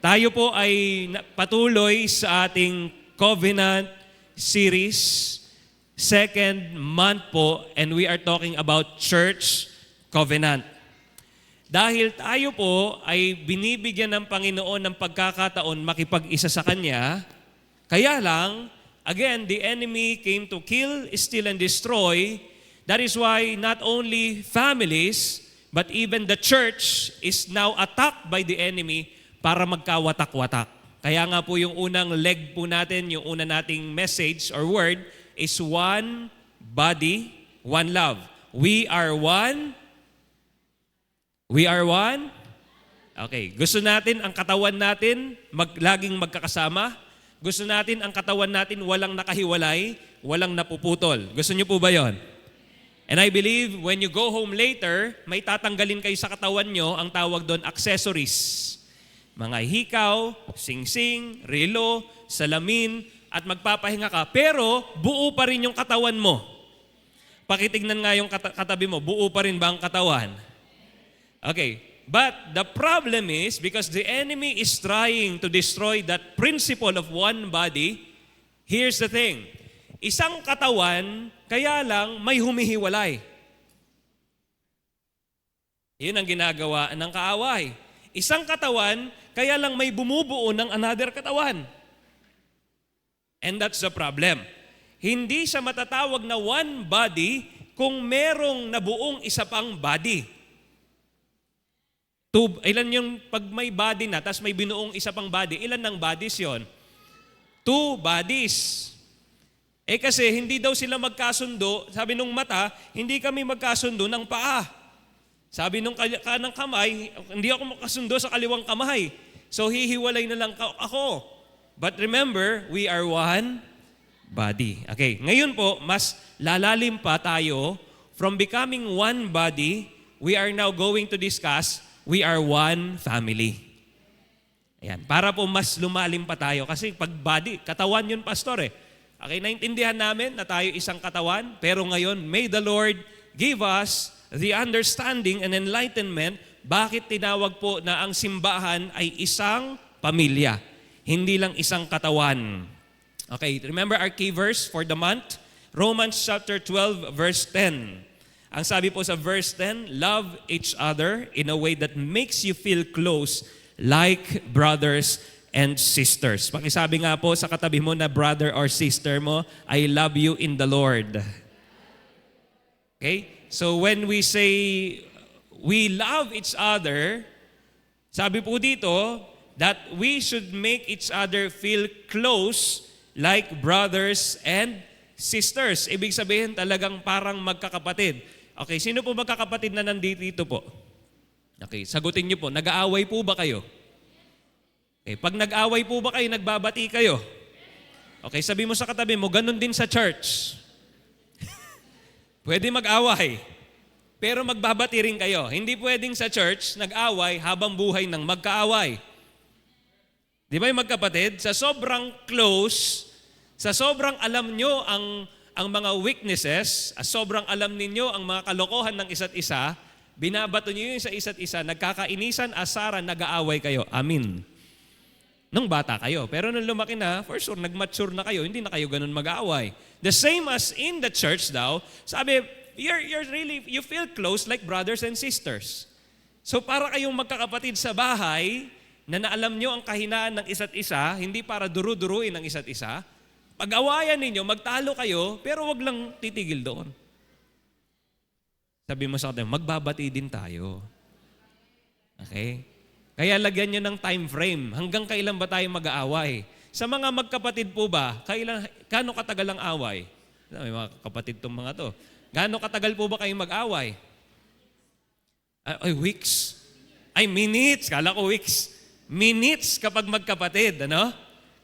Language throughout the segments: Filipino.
Tayo po ay patuloy sa ating Covenant series. Second month po, and we are talking about Church Covenant. Dahil tayo po ay binibigyan ng Panginoon ng pagkakataon makipag-isa sa Kanya, kaya lang, again, the enemy came to kill, steal, and destroy. That is why not only families, but even the church is now attacked by the enemy para magkawatak-watak. Kaya nga po yung unang leg po natin, yung una nating message or word is one body, one love. We are one. We are one. Okay, gusto natin ang katawan natin laging magkakasama. Gusto natin ang katawan natin walang nakahiwalay, walang napuputol. Gusto niyo po ba yon? And I believe when you go home later, may tatanggalin kayo sa katawan nyo, ang tawag doon accessories. Mga hikaw, singsing, relo, salamin, at magpapahinga ka. Pero buo pa rin yung katawan mo. Pakitignan nga yung katabi mo, buo pa rin ba ang katawan? Okay. But the problem is, because the enemy is trying to destroy that principle of one body, here's the thing. Isang katawan, kaya lang may humihiwalay. Yun ang ginagawa ng kaaway. Isang katawan, kaya lang may bumubuo ng another katawan. And that's the problem. Hindi siya matatawag na one body kung merong nabuong isa pang body. Ilan yung pag may body na, tapos may binuong isa pang body, ilan ng bodies yon? 2 bodies. Kasi hindi daw sila magkasundo, sabi nung mata, hindi kami magkasundo ng paa. Sabi nung kanang kamay, hindi ako makasundo sa kaliwang kamay. So hihiwalay na lang ako. But remember, we are one body. Okay, ngayon po, mas lalalim pa tayo. From becoming one body, we are now going to discuss, we are one family. Ayan, para po mas lumalim pa tayo. Kasi pag body, katawan yun, pastor eh. Okay, naintindihan namin na tayo isang katawan, pero ngayon, may the Lord give us the understanding and enlightenment bakit tinawag po na ang simbahan ay isang pamilya, hindi lang isang katawan. Okay, remember our key verse for the month? Romans chapter 12, verse 10. Ang sabi po sa verse 10, love each other in a way that makes you feel close like brothers and sisters. Pakisabi nga po sa katabi mo na brother or sister mo, I love you in the Lord. Okay? So when we say we love each other, sabi po dito that we should make each other feel close like brothers and sisters. Ibig sabihin talagang parang magkakapatid. Okay, sino po magkakapatid na nandito po? Okay, sagutin niyo po, nag-aaway po ba kayo? Okay, pag nag-away po ba kayo, nagbabati kayo? Okay, sabi mo sa katabi mo, ganun din sa church. Pwede mag-away, pero magbabati rin kayo. Hindi pwedeng sa church, nag-away habang buhay ng magkaaway. Di ba yung magkapatid? Sa sobrang close, sa sobrang alam nyo ang mga weaknesses, sobrang alam ninyo ang mga kalokohan ng isa't isa, binabato nyo yun sa isa't isa, nagkakainisan, asaran, nag-aaway kayo. Amin. Nung bata kayo. Pero nung lumaki na, for sure, nag-mature na kayo, hindi na kayo ganun mag-aaway. The same as in the church daw, sabi, you feel close like brothers and sisters. So para kayong magkakapatid sa bahay, na naalam nyo ang kahinaan ng isa't isa, hindi para duru-duruin ng isa't isa, pag-awayan ninyo, magtalo kayo, pero wag lang titigil doon. Sabi mo sa atin, magbabati din tayo. Okay? Kaya lagyan nyo ng time frame. Hanggang kailan ba tayo mag-aaway? Sa mga magkapatid po ba, gaano katagal ang away? May mga kapatid itong mga to. Gaano katagal po ba kayong mag-away? Weeks? Minutes. Kala ko weeks. Minutes kapag magkapatid, ano?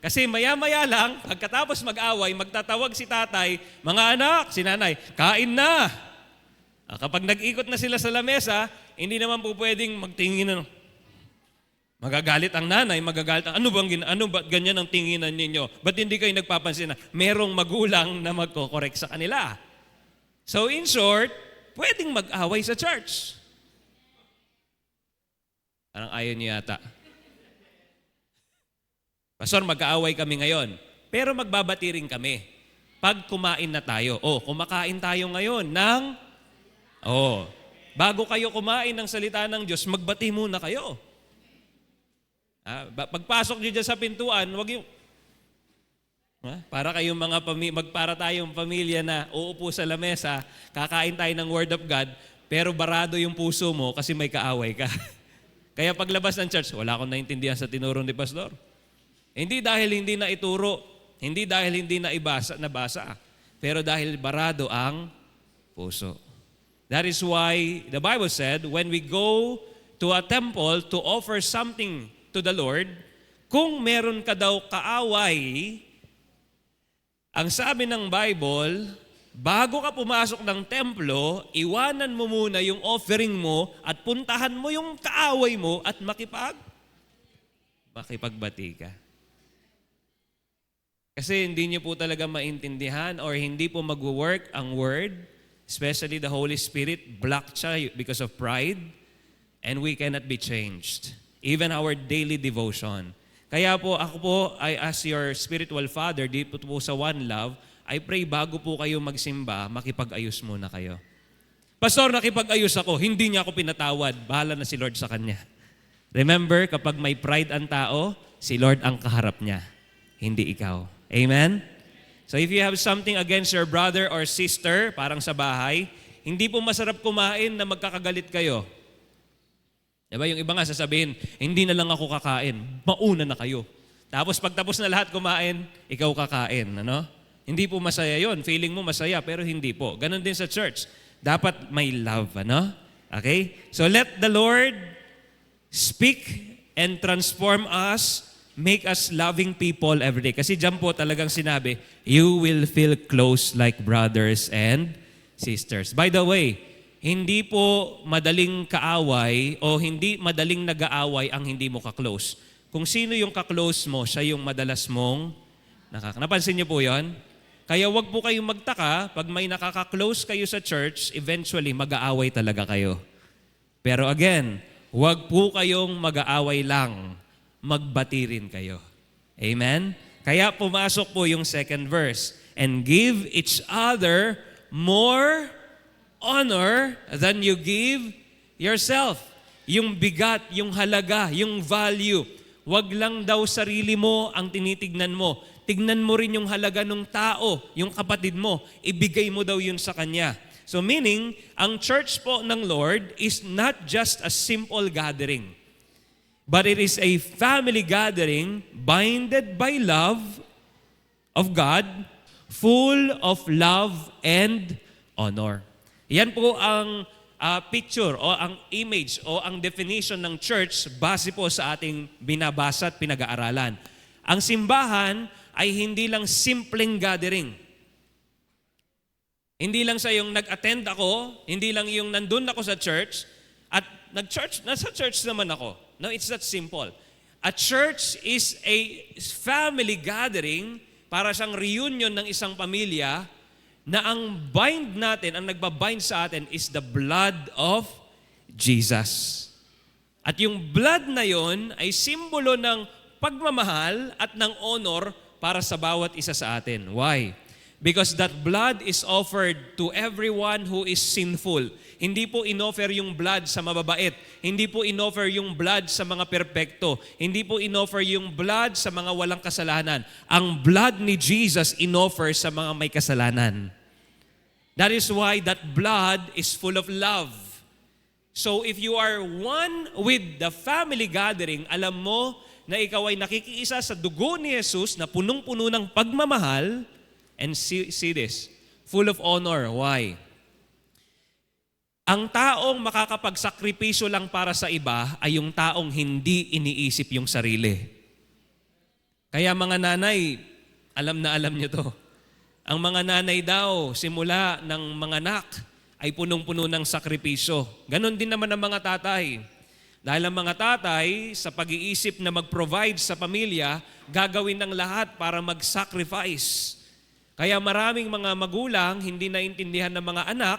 Kasi maya-maya lang, pagkatapos mag-away, magtatawag si tatay, mga anak, si nanay, kain na. Kapag nag-ikot na sila sa lamesa, hindi naman po pwedeng magtingin na, magagalit ang nanay, magagalit ang, ano ba ganyan ang tinginan ninyo? Ba't hindi kayo nagpapansin na merong magulang na magko-correct sa kanila? So in short, pwedeng mag-away sa church. Parang ayaw niyo yata. Pastor, magkaaway kami ngayon, pero magbabati rin kami. Pag kumain na tayo, kumakain tayo ngayon bago kayo kumain ng salita ng Diyos, magbati muna kayo. Pagpasok niyo dyan sa pintuan, wag yung, para kayong para tayong pamilya na uupo sa lamesa, kakain tayo ng Word of God, pero barado yung puso mo kasi may kaaway ka. Kaya paglabas ng church, wala akong naintindihan sa tinuro ni Pastor. Hindi dahil hindi na ituro, hindi dahil hindi na nabasa, pero dahil barado ang puso. That is why the Bible said, when we go to a temple to offer something to the Lord, kung meron ka daw kaaway, ang sabi ng Bible, bago ka pumasok ng templo, iwanan mo muna yung offering mo at puntahan mo yung kaaway mo at makipagbati ka. Kasi hindi niyo po talaga maintindihan or hindi po mag-work ang Word, especially the Holy Spirit, blocked siya because of pride, and we cannot be changed. Even our daily devotion. Kaya po, ako po, as your spiritual father, dito po sa One Love, I pray bago po kayo magsimba, makipag-ayos muna kayo. Pastor, nakipag-ayos ako, hindi niya ako pinatawad, bahala na si Lord sa kanya. Remember, kapag may pride ang tao, si Lord ang kaharap niya, hindi ikaw. Amen? So if you have something against your brother or sister, parang sa bahay, hindi po masarap kumain na magkakagalit kayo. Diba? Yung iba nga sasabihin, hindi na lang ako kakain, mauna na kayo. Tapos pagtapos na lahat kumain, ikaw kakain. Ano? Hindi po masaya yon. Feeling mo masaya, pero hindi po. Ganon din sa church. Dapat may love. Ano? Okay? So let the Lord speak and transform us, make us loving people every day. Kasi dyan po talagang sinabi, you will feel close like brothers and sisters. By the way, hindi po madaling kaaway o hindi madaling nag-aaway ang hindi mo ka-close. Kung sino yung ka-close mo, siya yung madalas mong napansin niyo po yon? Kaya wag po kayong magtaka, pag may nakaka-close kayo sa church, eventually mag-aaway talaga kayo. Pero again, wag po kayong mag-aaway lang, magbati rin kayo. Amen? Kaya pumasok po yung second verse. And give each other more honor than you give yourself. Yung bigat, yung halaga, yung value. Wag lang daw sarili mo ang tinitignan mo. Tignan mo rin yung halaga ng tao, yung kapatid mo. Ibigay mo daw yun sa kanya. So meaning, ang church po ng Lord is not just a simple gathering. But it is a family gathering binded by love of God, full of love and honor. Yan po ang picture o ang image o ang definition ng church base po sa ating binabasa at pinag-aaralan. Ang simbahan ay hindi lang simpleng gathering. Hindi lang sa yung nag-attend ako, hindi lang yung nandun ako sa church at nasa church naman ako. No, it's not simple. A church is a family gathering para siyang reunion ng isang pamilya na ang bind natin, ang nagbabind sa atin is the blood of Jesus. At yung blood na yon ay simbolo ng pagmamahal at ng honor para sa bawat isa sa atin. Why? Because that blood is offered to everyone who is sinful. Hindi po inoffer yung blood sa mababait. Hindi po inoffer yung blood sa mga perpekto. Hindi po inoffer yung blood sa mga walang kasalanan. Ang blood ni Jesus inoffer sa mga may kasalanan. That is why that blood is full of love. So if you are one with the family gathering, alam mo na ikaw ay nakikiisa sa dugo ni Jesus na punong-puno ng pagmamahal. And see this, full of honor. Why? Ang taong makakapagsakripisyo lang para sa iba ay yung taong hindi iniisip yung sarili. Kaya mga nanay, alam na alam niyo to. Ang mga nanay daw, simula ng mga anak, ay punong-puno ng sakripisyo. Ganon din naman ang mga tatay. Dahil ang mga tatay, sa pag-iisip na mag-provide sa pamilya, gagawin ng lahat para mag-sacrifice. Kaya maraming mga magulang hindi naintindihan ng mga anak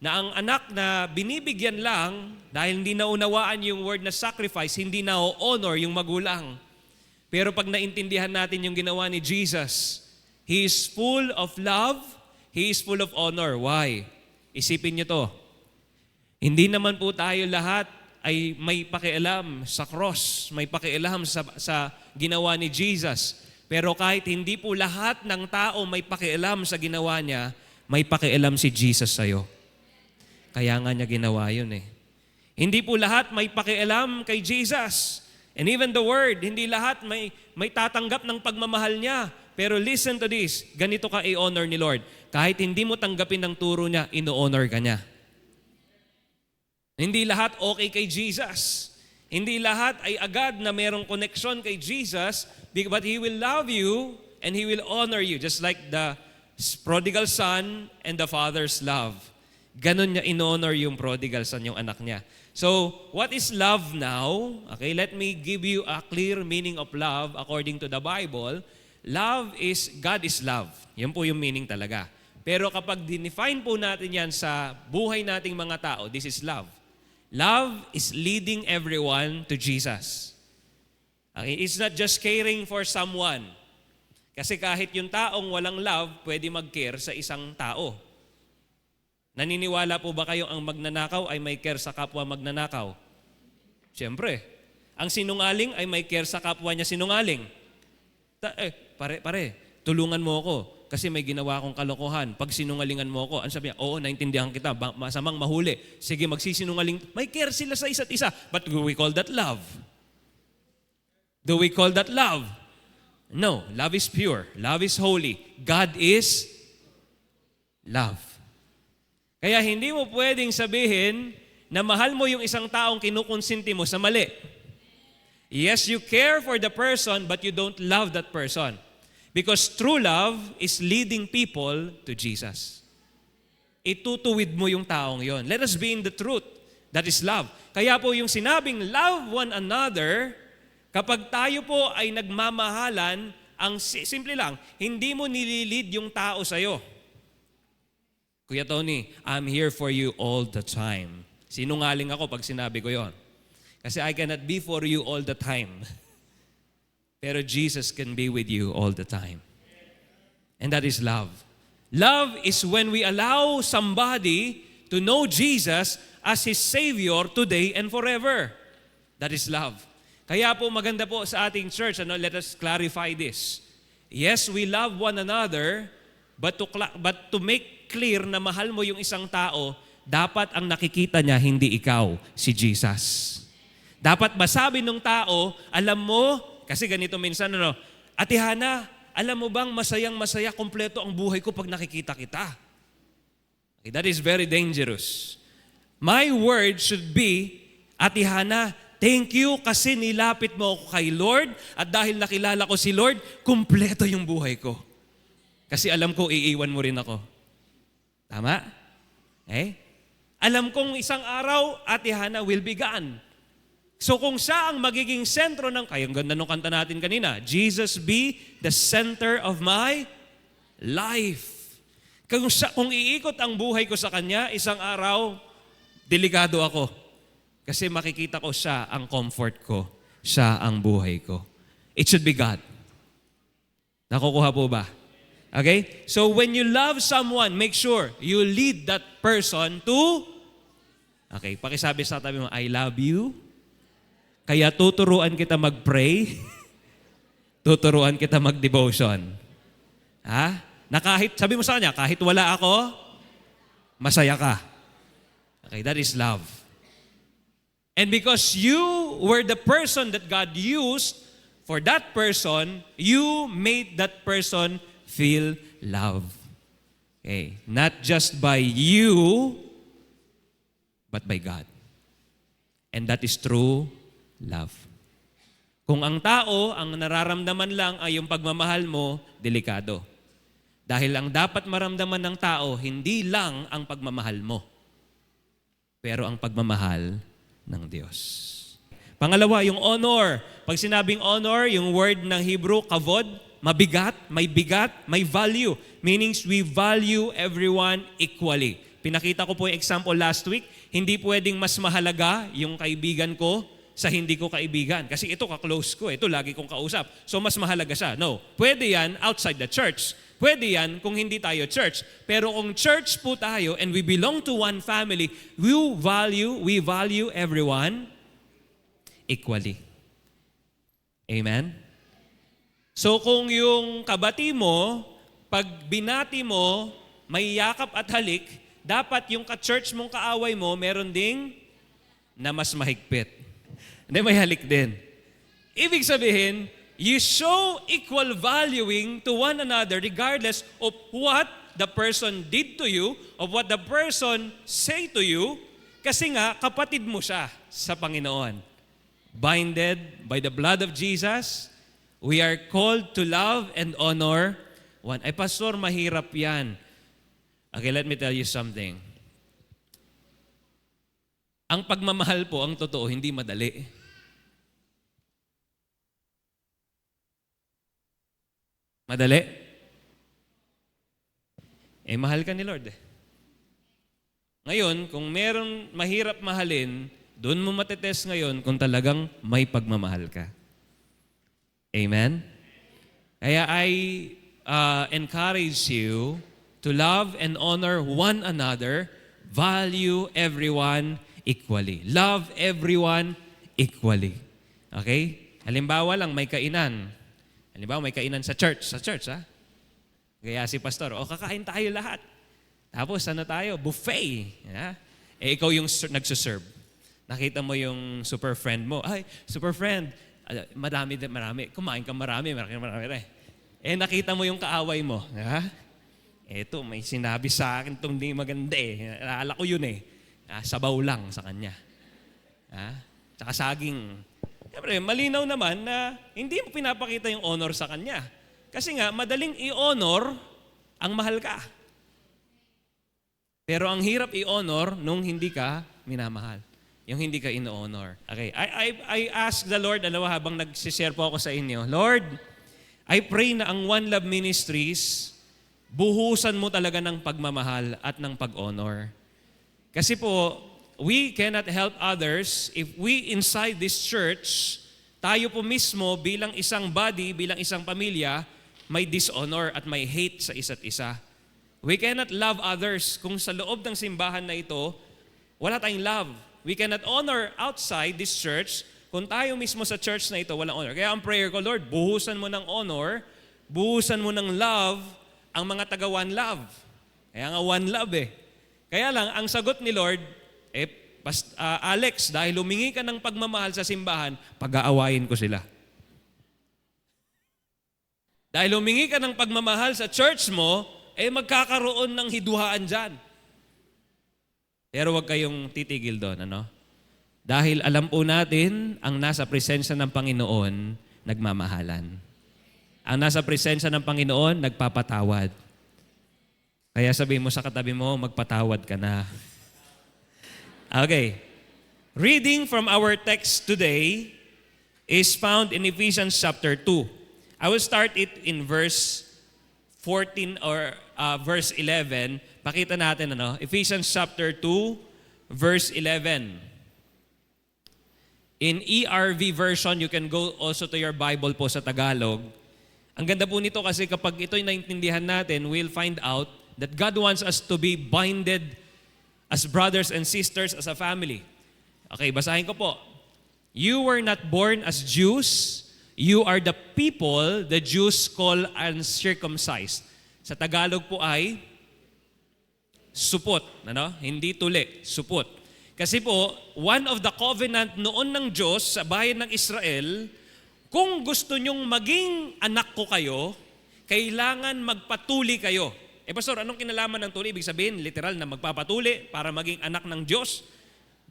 na ang anak na binibigyan lang dahil hindi naunawaan yung word na sacrifice, hindi na honor yung magulang. Pero pag naintindihan natin yung ginawa ni Jesus, He is full of love, He is full of honor. Why? Isipin niyo to. Hindi naman po tayo lahat ay may pakialam sa cross, may pakialam sa ginawa ni Jesus. Pero kahit hindi po lahat ng tao may pakialam sa ginawa niya, may pakialam si Jesus sa'yo. Kaya nga niya ginawa yun eh. Hindi po lahat may pakialam kay Jesus. And even the Word, hindi lahat may tatanggap ng pagmamahal niya. Pero listen to this, ganito ka i-honor ni Lord. Kahit hindi mo tanggapin ng turo niya, ino-honor ka niya. Hindi lahat okay kay Jesus. Hindi lahat ay agad na merong connection kay Jesus, but He will love you and He will honor you. Just like the prodigal son and the father's love. Ganon niya in-honor yung prodigal son, yung anak niya. So, what is love now? Okay, let me give you a clear meaning of love according to the Bible. Love is, God is love. Yan po yung meaning talaga. Pero kapag dinefine po natin yan sa buhay nating mga tao, this is love. Love is leading everyone to Jesus. Okay, it's not just caring for someone. Kasi kahit yung taong walang love, pwede mag-care sa isang tao. Naniniwala po ba kayo ang magnanakaw ay may care sa kapwa magnanakaw? Siyempre. Ang sinungaling ay may care sa kapwa niya sinungaling. Pare, tulungan mo ako kasi may ginawa akong kalokohan. Pag sinungalingan mo ako, ano sabi niya? Oo, naintindihan kita. Masamang mahuli. Sige, magsisinungaling. May care sila sa isa't isa. But do we call that love? Do we call that love? No. Love is pure. Love is holy. God is love. Kaya hindi mo pwedeng sabihin na mahal mo yung isang taong kinukonsinti mo sa mali. Yes, you care for the person, but you don't love that person. Because true love is leading people to Jesus. Itutuwid mo yung taong yon. Let us be in the truth. That is love. Kaya po yung sinabing love one another, kapag tayo po ay nagmamahalan, ang simple lang, hindi mo nililid yung tao sa'yo. Kuya Tony, I'm here for you all the time. Sinungaling ako pag sinabi ko yon. Kasi I cannot be for you all the time. Pero Jesus can be with you all the time. And that is love. Love is when we allow somebody to know Jesus as His Savior today and forever. That is love. Kaya po maganda po sa ating church, let us clarify this. Yes, we love one another, but to make clear na mahal mo yung isang tao, dapat ang nakikita niya hindi ikaw, si Jesus. Dapat masabi ng tao, alam mo, kasi ganito minsan, Ate Hana, alam mo bang masayang-masaya, kompleto ang buhay ko pag nakikita kita? Okay, that is very dangerous. My word should be, Ate Hana, thank you kasi nilapit mo ako kay Lord at dahil nakilala ko si Lord, kompleto yung buhay ko. Kasi alam ko, iiwan mo rin ako. Tama? Okay? Alam kong isang araw, Ate Hana will be gone. So kung siya ang magiging sentro ng, kaya ang ganda nung kanta natin kanina, Jesus be the center of my life. Kung iikot ang buhay ko sa Kanya, isang araw, delikado ako. Kasi makikita ko siya ang comfort ko. Siya ang buhay ko. It should be God. Nakukuha po ba? Okay? So when you love someone, make sure you lead that person to, okay, pakisabi sa tabi mo, I love you. Kaya tuturuan kita mag-pray, tuturuan kita mag-devotion. Ha? Na kahit, sabi mo sa kanya, kahit wala ako, masaya ka. Okay, that is love. And because you were the person that God used for that person, you made that person feel love. Okay, not just by you, but by God. And that is true love. Kung ang tao, ang nararamdaman lang ay yung pagmamahal mo, delikado. Dahil ang dapat maramdaman ng tao, hindi lang ang pagmamahal mo, pero ang pagmamahal ng Diyos. Pangalawa, yung honor. Pag sinabing honor, yung word ng Hebrew, kavod, mabigat, may value. Meaning we value everyone equally. Pinakita ko po yung example last week, hindi pwedeng mas mahalaga yung kaibigan ko sa hindi ko kaibigan. Kasi ito ka-close ko, ito lagi kong kausap. So mas mahalaga siya. No, pwede yan outside the church. Pwede yan kung hindi tayo church. Pero kung church po tayo and we belong to one family, we value everyone equally. Amen? So kung yung kabati mo, pag binati mo, may yakap at halik, dapat yung ka-church mong kaaway mo, meron ding na mas mahigpit. Hindi, may halik din. Ibig sabihin, you show equal valuing to one another regardless of what the person did to you, of what the person say to you, kasi nga, kapatid mo siya sa Panginoon. Binded by the blood of Jesus, we are called to love and honor one. Ay, Pastor, mahirap yan. Okay, let me tell you something. Ang pagmamahal po, ang totoo, hindi madali. Madali? Mahal ka ni Lord. Ngayon, kung meron mahirap mahalin, doon mo matetest ngayon kung talagang may pagmamahal ka. Amen? Kaya I encourage you to love and honor one another, value everyone equally. Love everyone equally. Okay? Halimbawa lang, may kainan. Halimbawa, may kainan sa church. Sa church, ha? Kaya si pastor, kakain tayo lahat. Tapos, ano tayo? Buffet. Ha? Ikaw yung nagsuserve. Nakita mo yung super friend mo. Ay, super friend. Marami. Kumain ka marami. Nakita mo yung kaaway mo. Ha? Eto, may sinabi sa akin itong di maganda eh. Alala ko yun eh. Sabaw lang sa kanya. Tsaka saging. Siyempre, malinaw naman na hindi mo pinapakita yung honor sa kanya. Kasi nga, madaling i-honor ang mahal ka. Pero ang hirap i-honor nung hindi ka minamahal. Yung hindi ka in-honor. Okay, I ask the Lord, habang nagsishare po ako sa inyo, Lord, I pray na ang One Love Ministries, buhusan mo talaga ng pagmamahal at ng pag-honor. Kasi po, we cannot help others if we inside this church, tayo po mismo bilang isang body, bilang isang pamilya, may dishonor at may hate sa isa't isa. We cannot love others kung sa loob ng simbahan na ito, wala tayong love. We cannot honor outside this church kung tayo mismo sa church na ito walang honor. Kaya ang prayer ko, Lord, buhusan mo ng honor, buhusan mo ng love ang mga taga One Love. Kaya nga One Love eh. Kaya lang, ang sagot ni Lord, Alex, dahil humingi ka ng pagmamahal sa simbahan, pag-aawayin ko sila. Dahil humingi ka ng pagmamahal sa church mo, magkakaroon ng hiduhaan dyan. Pero huwag kayong titigil doon, ano? Dahil alam po natin, ang nasa presensya ng Panginoon, nagmamahalan. Ang nasa presensya ng Panginoon, nagpapatawad. Kaya sabihin mo sa katabi mo, magpatawad ka na. Okay. Reading from our text today is found in Ephesians chapter 2. I will start it in verse 14 or verse 11. Pakita natin, Ephesians chapter 2, verse 11. In ERV version, you can go also to your Bible po sa Tagalog. Ang ganda po nito kasi kapag ito'y naintindihan natin, we'll find out that God wants us to be binded as brothers and sisters, as a family. Okay, basahin ko po. You were not born as Jews. You are the people the Jews call uncircumcised. Sa Tagalog po ay supot. Hindi tuli, supot. Kasi po, one of the covenant noon ng Diyos sa bayan ng Israel, kung gusto nyong maging anak ko kayo, kailangan magpatuli kayo. Pastor, anong kinalaman ng tuli? Ibig sabihin, literal na magpapatuli para maging anak ng Diyos.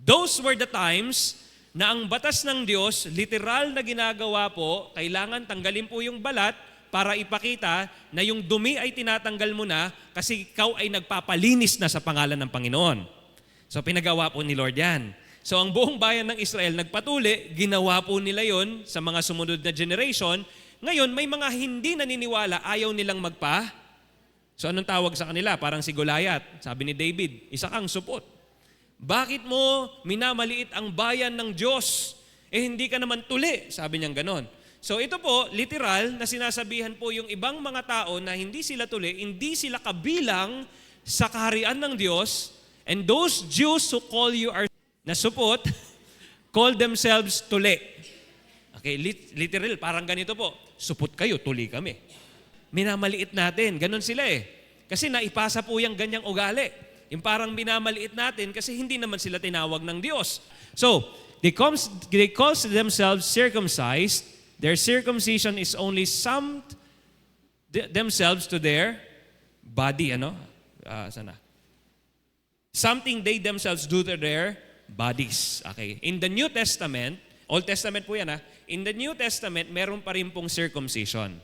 Those were the times na ang batas ng Diyos, literal na ginagawa po, kailangan tanggalin po yung balat para ipakita na yung dumi ay tinatanggal mo na kasi ikaw ay nagpapalinis na sa pangalan ng Panginoon. So pinagawa po ni Lord yan. So ang buong bayan ng Israel nagpatuli, ginawa po nila yon sa mga sumunod na generation. Ngayon, may mga hindi naniniwala, ayaw nilang So anong tawag sa kanila? Parang si Goliath. Sabi ni David, isa kang supot. Bakit mo minamaliit ang bayan ng Diyos? hindi ka naman tuli. Sabi niyang ganon. So ito po, literal na sinasabihan po yung ibang mga tao na hindi sila tuli, hindi sila kabilang sa kaharian ng Diyos, and those Jews who call you are nasupot, call themselves tuli. Okay, literal, parang ganito po, supot kayo, tuli kami. Minamaliit natin, ganon sila eh. Kasi naipasa po yung ganyang ugali. Yung parang minamaliit natin kasi hindi naman sila tinawag ng Diyos. So, they call themselves circumcised. Their circumcision is only summed themselves to their body. Sana? Something they themselves do to their bodies. Okay. In the New Testament, Old Testament po yan In the New Testament, meron pa rin pong circumcision.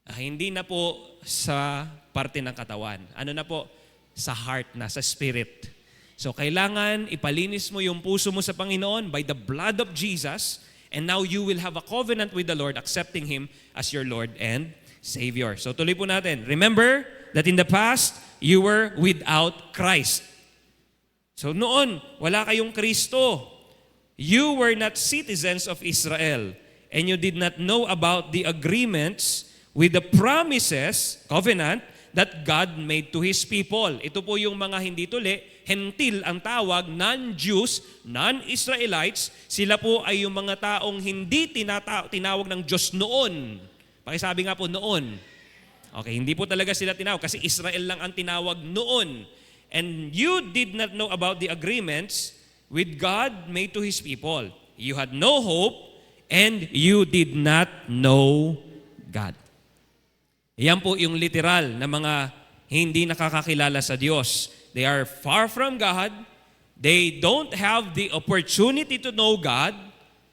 Hindi na po sa parte ng katawan. Ano na po? Sa heart na, sa spirit. So kailangan ipalinis mo yung puso mo sa Panginoon by the blood of Jesus, and now you will have a covenant with the Lord, accepting Him as your Lord and Savior. So tuloy po natin. Remember that in the past, you were without Christ. So noon, wala kayong Kristo. You were not citizens of Israel, and you did not know about the agreements with the promises, covenant, that God made to His people. Ito po yung mga hindi tuli, hentil ang tawag, non-Jews, non-Israelites. Sila po ay yung mga taong hindi tinawag ng Diyos noon. Pakisabi nga po, noon. Okay, hindi po talaga sila tinawag kasi Israel lang ang tinawag noon. And you did not know about the agreements with God made to His people. You had no hope and you did not know God. Yan po yung literal na mga hindi nakakakilala sa Diyos. They are far from God. They don't have the opportunity to know God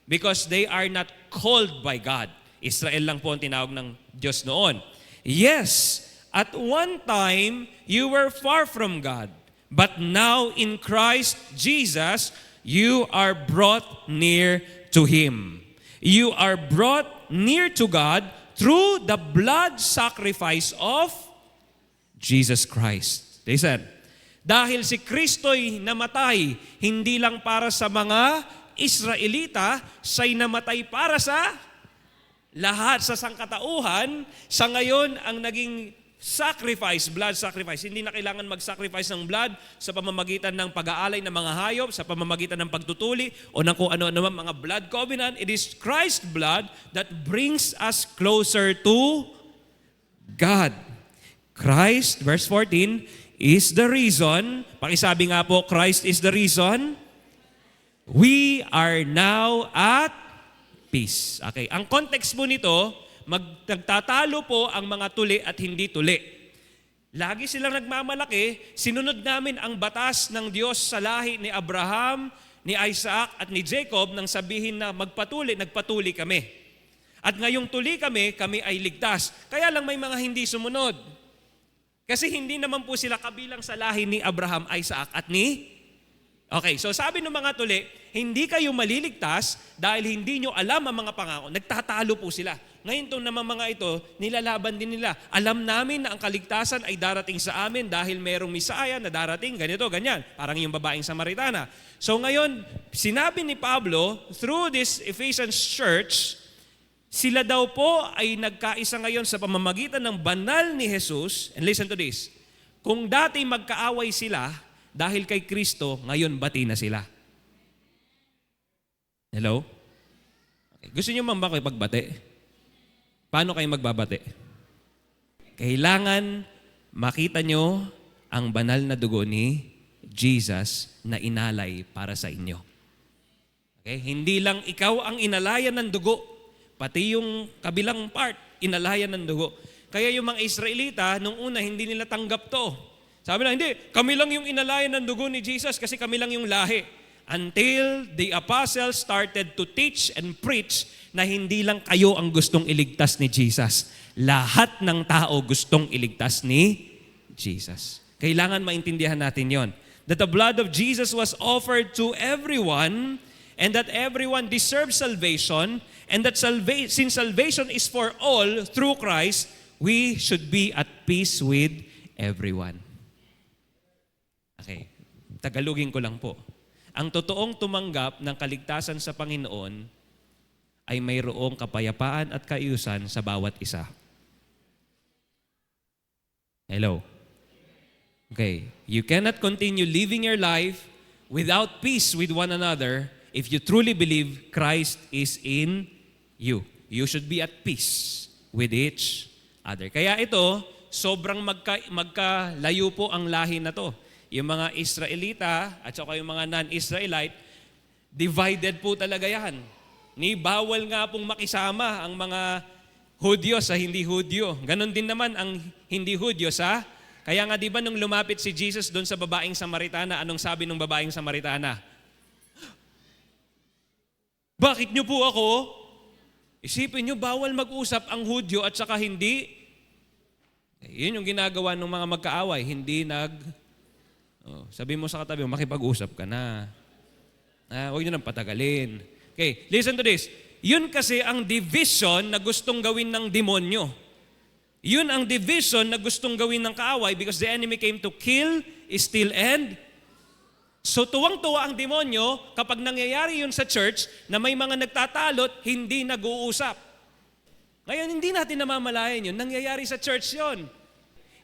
because they are not called by God. Israel lang po ang tinawag ng Diyos noon. Yes, at one time, you were far from God. But now in Christ Jesus, you are brought near to Him. You are brought near to God through the blood sacrifice of Jesus Christ. Listen, dahil si Kristo'y namatay, hindi lang para sa mga Israelita, siya'y namatay para sa lahat sa sangkatauhan. Sa ngayon, ang naging sacrifice, blood sacrifice. Hindi na kailangan mag-sacrifice ng blood sa pamamagitan ng pag-aalay ng mga hayop, sa pamamagitan ng pagtutuli, o ng kung ano-ano mga blood covenant. It is Christ's blood that brings us closer to God. Christ, verse 14, is the reason, pakisabi nga po, Christ is the reason, we are now at peace. Okay, ang context po nito, nagtatalo po ang mga tuli at hindi tuli. Lagi silang nagmamalaki, sinunod namin ang batas ng Diyos sa lahi ni Abraham, ni Isaac at ni Jacob nang sabihin na nagpatuli kami. At ngayong tuli kami ay ligtas. Kaya lang may mga hindi sumunod. Kasi hindi naman po sila kabilang sa lahi ni Abraham, Isaac at ni... Okay, so sabi ng mga tuli, hindi kayo maliligtas dahil hindi nyo alam ang mga pangako. Nagtatalo po sila. Ngayon itong naman mga ito, nilalaban din nila. Alam namin na ang kaligtasan ay darating sa amin dahil merong Misaya na darating, ganito, ganyan. Parang yung babaeng Samaritana. So ngayon, sinabi ni Pablo, through this Ephesians church, sila daw po ay nagkaisa ngayon sa pamamagitan ng banal ni Jesus. And listen to this. Kung dati magkaaway sila, dahil kay Kristo, ngayon bati na sila. Hello? Okay. Gusto niyo ba kayo pagbati? Paano kayo magbabati? Kailangan makita nyo ang banal na dugo ni Jesus na inalay para sa inyo. Okay? Hindi lang ikaw ang inalayan ng dugo, pati yung kabilang part, inalayan ng dugo. Kaya yung mga Israelita, nung una, hindi nila tanggap to. Sabi na, hindi, kami lang yung inalayan ng dugo ni Jesus kasi kami lang yung lahi. Until the apostles started to teach and preach na hindi lang kayo ang gustong iligtas ni Jesus. Lahat ng tao gustong iligtas ni Jesus. Kailangan maintindihan natin yon. That the blood of Jesus was offered to everyone and that everyone deserves salvation and that since salvation is for all through Christ, we should be at peace with everyone. Okay, Tagalogin ko lang po. ang totoong tumanggap ng kaligtasan sa Panginoon ay mayroong kapayapaan at kaayusan sa bawat isa. Hello? Okay. You cannot continue living your life without peace with one another if you truly believe Christ is in you. You should be at peace with each other. Kaya ito, sobrang magkalayo po ang lahi na to. Yung mga Israelita at saka yung mga non-Israelite, divided po talaga yan. Ni bawal nga pong makisama ang mga Hudyo sa hindi Hudyo. Ganon din naman ang hindi Hudyo sa... Kaya nga di ba nung lumapit si Jesus doon sa babaeng Samaritana, anong sabi ng babaeng Samaritana? Bakit niyo po ako? Isipin niyo, bawal mag-usap ang Hudyo at saka hindi. Yun yung ginagawa ng mga magkaaway, hindi sabi mo sa katabi mo, makipag-usap ka na. Huwag nyo nang patagalin. Okay, listen to this. Yun kasi ang division na gustong gawin ng demonyo. Yun ang division na gustong gawin ng kaaway because the enemy came to kill, steal, and... So tuwang-tuwa ang demonyo kapag nangyayari yun sa church na may mga nagtatalot, hindi nag-uusap. Ngayon, hindi natin namamalayan yun. Nangyayari sa church yun.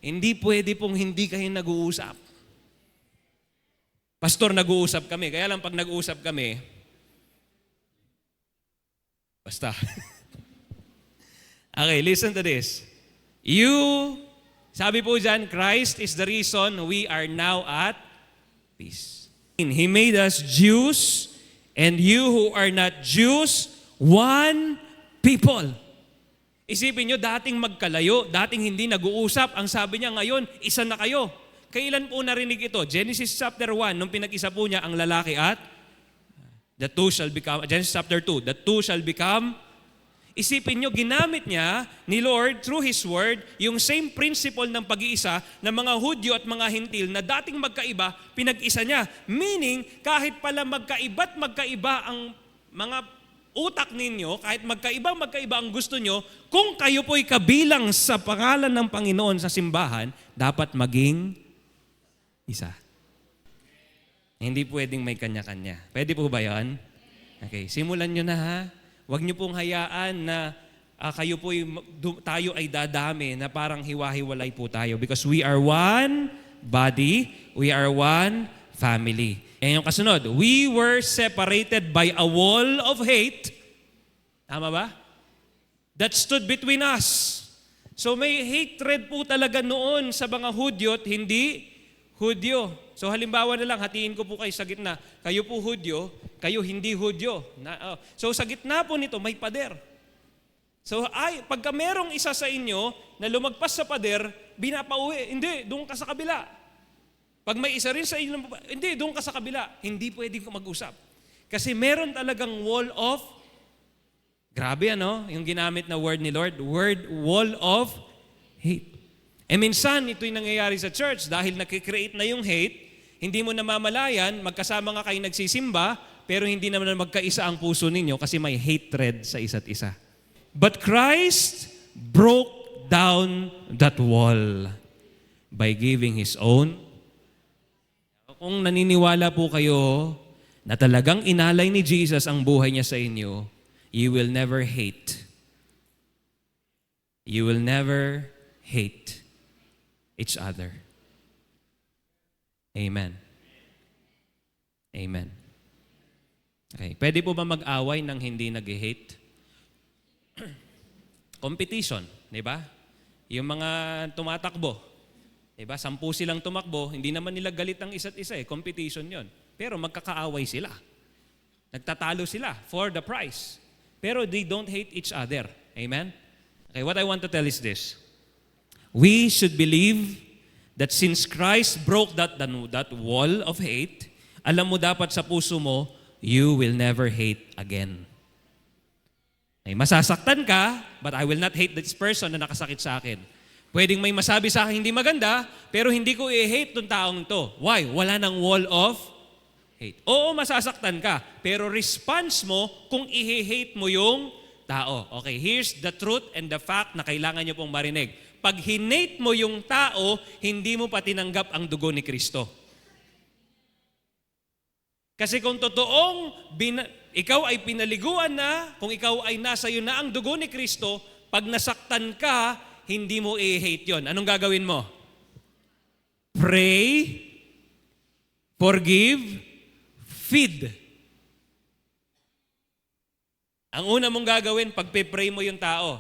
Hindi pwede pong hindi kayo nag-uusap. Pastor, nag-uusap kami. Kaya lang pag nag-uusap kami, basta. Okay, listen to this. Sabi po dyan, Christ is the reason we are now at peace. He made us Jews, and you who are not Jews, one people. Isipin nyo, dating magkalayo, dating hindi nag-uusap, ang sabi niya ngayon, isa na kayo. Kailan po narinig ito? Genesis chapter 1, nung pinag-isa po niya ang lalaki at the two shall become, Genesis chapter 2, the two shall become. Isipin nyo, ginamit niya ni Lord through His Word yung same principle ng pag-iisa ng mga Hudyo at mga Hintil na dating magkaiba, pinag-isa niya. Meaning, kahit pala magkaiba't magkaiba ang mga utak ninyo, kahit magkaiba ang gusto nyo, kung kayo po'y kabilang sa pangalan ng Panginoon sa simbahan, dapat maging isa. Hindi pwedeng may kanya-kanya. Pwede po ba yan? Okay, simulan nyo na ha. Huwag nyo pong hayaan na tayo ay dadami na parang hiwa-hiwalay po tayo because we are one body, we are one family. E yung kasunod, we were separated by a wall of hate. Tama ba? That stood between us. So may hatred po talaga noon sa mga Hudyo at hindi Hudyo. So halimbawa na lang, hatiin ko po kayo sa gitna. Kayo po Hudyo, kayo hindi Hudyo. So sa gitna po nito, may pader. So pagka merong isa sa inyo na lumagpas sa pader, binapauwi. Hindi, doon ka sa kabila. Pag may isa rin sa inyo, hindi, doon ka sa kabila. Hindi pwedeng mag-usap. Kasi meron talagang wall of, grabe yung ginamit na word ni Lord, wall of hate. Minsan, ito'y nangyayari sa church dahil nakikreate na yung hate, hindi mo namamalayan, magkasama nga kayo nagsisimba, pero hindi naman magkaisa ang puso ninyo kasi may hatred sa isa't isa. But Christ broke down that wall by giving His own. Kung naniniwala po kayo na talagang inalay ni Jesus ang buhay niya sa inyo, you will never hate. You will never hate each other. Amen. Amen. Okay. Pwede po ba mag-away nang hindi nag-hate? Competition, di ba? Yung mga tumatakbo, di ba? 10 silang tumakbo, hindi naman nila galit ang isa't isa competition yon. Pero magkakaaway sila. Nagtatalo sila for the prize. Pero they don't hate each other. Amen? Okay, what I want to tell is this. We should believe that since Christ broke that wall of hate, alam mo dapat sa puso mo, you will never hate again. Ay, masasaktan ka, but I will not hate this person na nakasakit sa akin. Pwedeng may masabi sa akin hindi maganda, pero hindi ko i-hate tong taong to. Why? Wala nang wall of hate. Oo, masasaktan ka, pero response mo kung i-hate mo yung tao. Okay, here's the truth and the fact na kailangan nyo pong marinig. Pag hinate mo yung tao, hindi mo pa tinanggap ang dugo ni Kristo. Kasi kung totoong ikaw ay pinaliguan na, kung ikaw ay nasa iyo na ang dugo ni Kristo, pag nasaktan ka, hindi mo i-hate yon. Anong gagawin mo? Pray, forgive, feed. Ang una mong gagawin, pagpe-pray mo yung tao.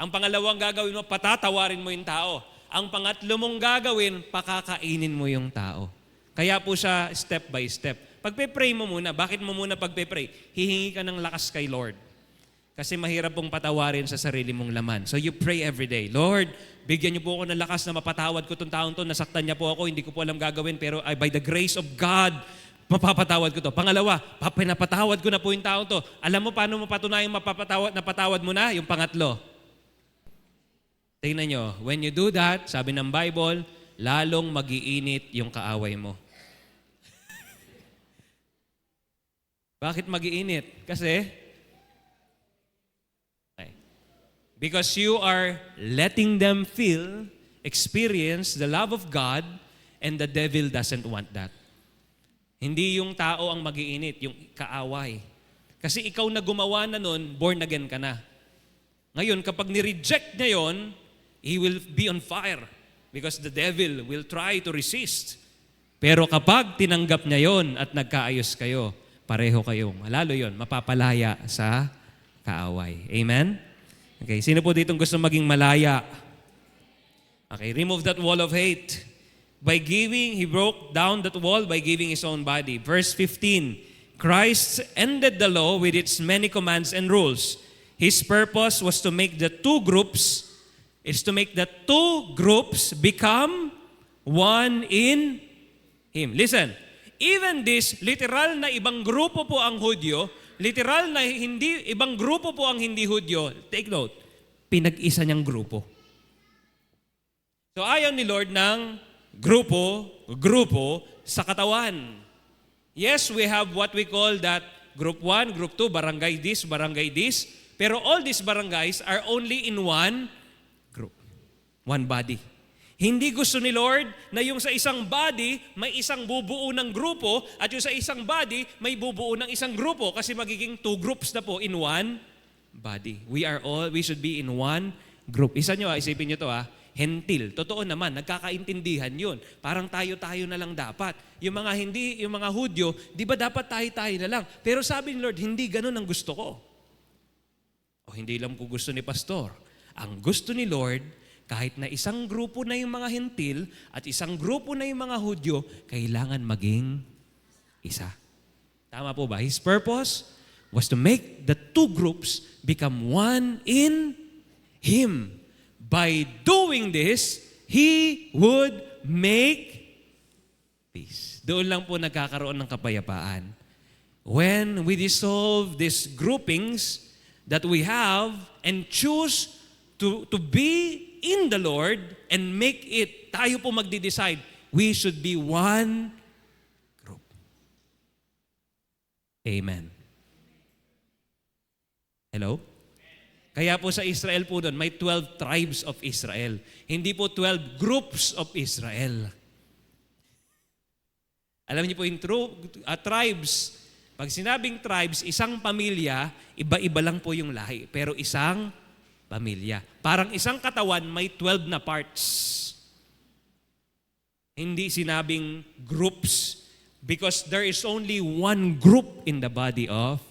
Ang pangalawang gagawin mo, patatawarin mo yung tao. Ang pangatlo mong gagawin, pakakainin mo yung tao. Kaya po siya step by step. Pagpe-pray mo muna. Bakit mo muna pagpe-pray? Hihingi ka ng lakas kay Lord. Kasi mahirap pong patawarin sa sarili mong laman. So you pray every day. Lord, bigyan niyo po ako ng lakas na mapatawad ko itong taon to. Nasaktan niya po ako, hindi ko po alam gagawin. Pero by the grace of God, mapapatawad ko to. Pangalawa, pinapatawad ko na po yung taon to. Alam mo paano mapatunayan napatawad mo na? Yung pangatlo. Tingnan nyo, when you do that, sabi ng Bible, lalong mag-iinit yung kaaway mo. Bakit mag-iinit? Kasi, because you are letting them experience the love of God, and the devil doesn't want that. Hindi yung tao ang mag-iinit, yung kaaway. Kasi ikaw na gumawa na nun, born again ka na. Ngayon, kapag ni-reject niya yon, he will be on fire because the devil will try to resist. Pero kapag tinanggap niya yon at nagkaayos kayo, pareho kayong, lalo yon, mapapalaya sa kaaway. Amen? Okay, sino po ditong gusto maging malaya? Okay, remove that wall of hate. By giving, He broke down that wall by giving His own body. Verse 15, Christ ended the law with its many commands and rules. His purpose was to make the two groups become one in Him. Listen, even this literal na ibang grupo po ang Hudyo, literal na ibang grupo po ang hindi Hudyo, take note, pinag-isa niyang grupo. So ayaw ni Lord ng grupo sa katawan. Yes, we have what we call that group 1, group 2, barangay this, pero all these barangays are only in one group, one body. Hindi gusto ni Lord na yung sa isang body, may isang bubuo ng grupo at yung sa isang body, may bubuo ng isang grupo kasi magiging two groups na po in one body. We should be in one group. Isa nyo, isipin nyo to hentil. Totoo naman, nagkakaintindihan yun. Parang tayo-tayo na lang dapat. Yung mga Hudyo, di ba dapat tayo-tayo na lang? Pero sabi ni Lord, hindi ganun ang gusto ko. O hindi lang po gusto ni Pastor. Ang gusto ni Lord, kahit na isang grupo na yung mga hentil at isang grupo na yung mga Hudyo, kailangan maging isa. Tama po ba? His purpose was to make the two groups become one in Him. By doing this, He would make peace. Doon lang po nagkakaroon ng kapayapaan. When we dissolve these groupings that we have and choose to be in the Lord and make it, tayo po magde-decide, we should be one group. Amen. Hello? Kaya po sa Israel po doon, may 12 tribes of Israel. Hindi po 12 groups of Israel. Alam niyo po yung tribes, pag sinabing tribes, isang pamilya, iba-iba lang po yung lahi. Pero isang pamilya. Parang isang katawan, may 12 na parts. Hindi sinabing groups because there is only one group in the body of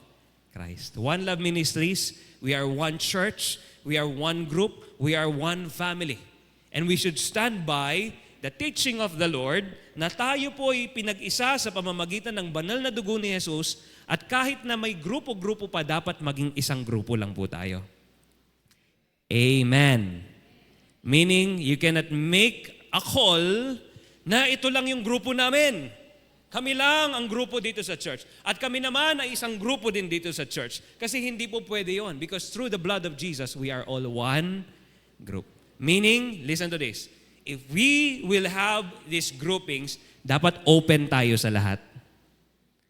Christ. One Love Ministries, we are one church, we are one group, we are one family. And we should stand by the teaching of the Lord na tayo po ay pinag-isa sa pamamagitan ng banal na dugo ni Jesus at kahit na may grupo-grupo pa, dapat maging isang grupo lang po tayo. Amen. Meaning, you cannot make a call na ito lang yung grupo namin. Kami lang ang grupo dito sa church. At kami naman ay isang grupo din dito sa church. Kasi hindi po pwede yon. Because through the blood of Jesus, we are all one group. Meaning, listen to this. If we will have these groupings, dapat open tayo sa lahat.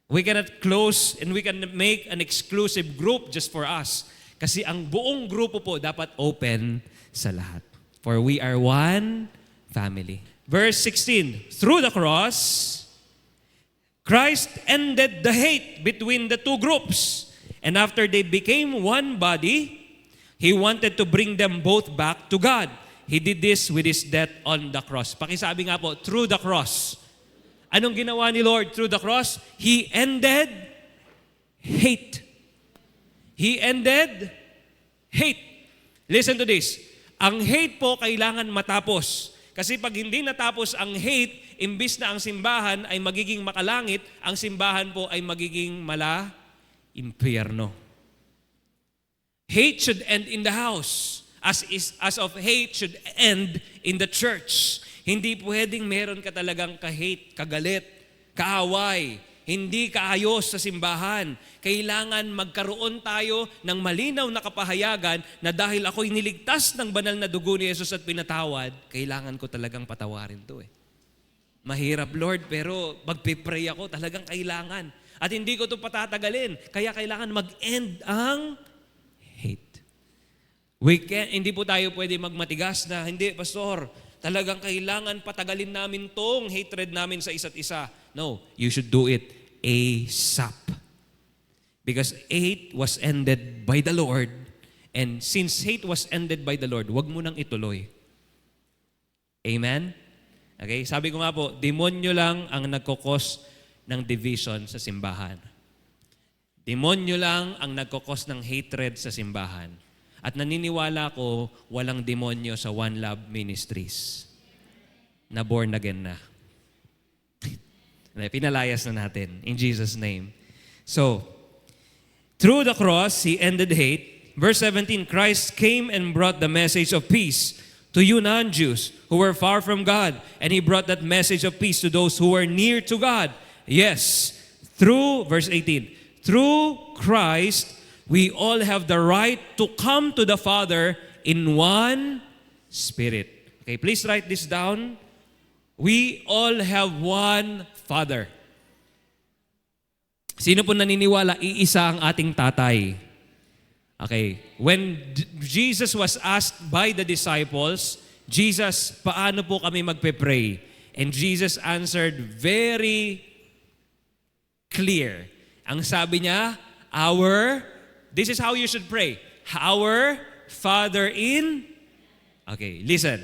We cannot close and we can make an exclusive group just for us. Kasi ang buong grupo po dapat open sa lahat. For we are one family. Verse 16, through the cross, Christ ended the hate between the two groups. And after they became one body, He wanted to bring them both back to God. He did this with His death on the cross. Pakisabi nga po, through the cross. Anong ginawa ni Lord through the cross? He ended hate. He ended hate. Listen to this. Ang hate po kailangan matapos. Kasi pag hindi natapos ang hate, imbis na ang simbahan ay magiging makalangit, ang simbahan po ay magiging impyerno. Hate should end in the house. As of hate should end in the church. Hindi pwedeng meron ka talagang ka-hate, kagalit, kaaway, hindi kaayos sa simbahan. Kailangan magkaroon tayo ng malinaw na kapahayagan na dahil ako'y niligtas ng banal na dugo ni Jesus at pinatawad, kailangan ko talagang patawarin to eh. Mahirap, Lord, pero magpipray ako, talagang kailangan. At hindi ko to patatagalin, kaya kailangan mag-end ang hate. Hindi po tayo pwede magmatigas na, hindi, Pastor, talagang kailangan patagalin namin tong hatred namin sa isa't isa. No, you should do it ASAP. Because hate was ended by the Lord. And since hate was ended by the Lord, wag mo nang ituloy. Amen? Okay, sabi ko nga po, demonyo lang ang nagkokos ng division sa simbahan. Demonyo lang ang nagkokos ng hatred sa simbahan. At naniniwala ko, walang demonyo sa One Love Ministries na born again na. Pinalayas na natin in Jesus' name. So, through the cross, He ended hate. Verse 17, Christ came and brought the message of peace to you non-Jews who were far from God. And He brought that message of peace to those who were near to God. Yes, through, verse 18, through Christ, we all have the right to come to the Father in one Spirit. Okay, please write this down. We all have one Father. Sino po naniniwala iisa ang ating tatay? Okay, when Jesus was asked by the disciples, Jesus, paano po kami magpe-pray? And Jesus answered very clear. Ang sabi niya, this is how you should pray. Our Father in... Okay, listen.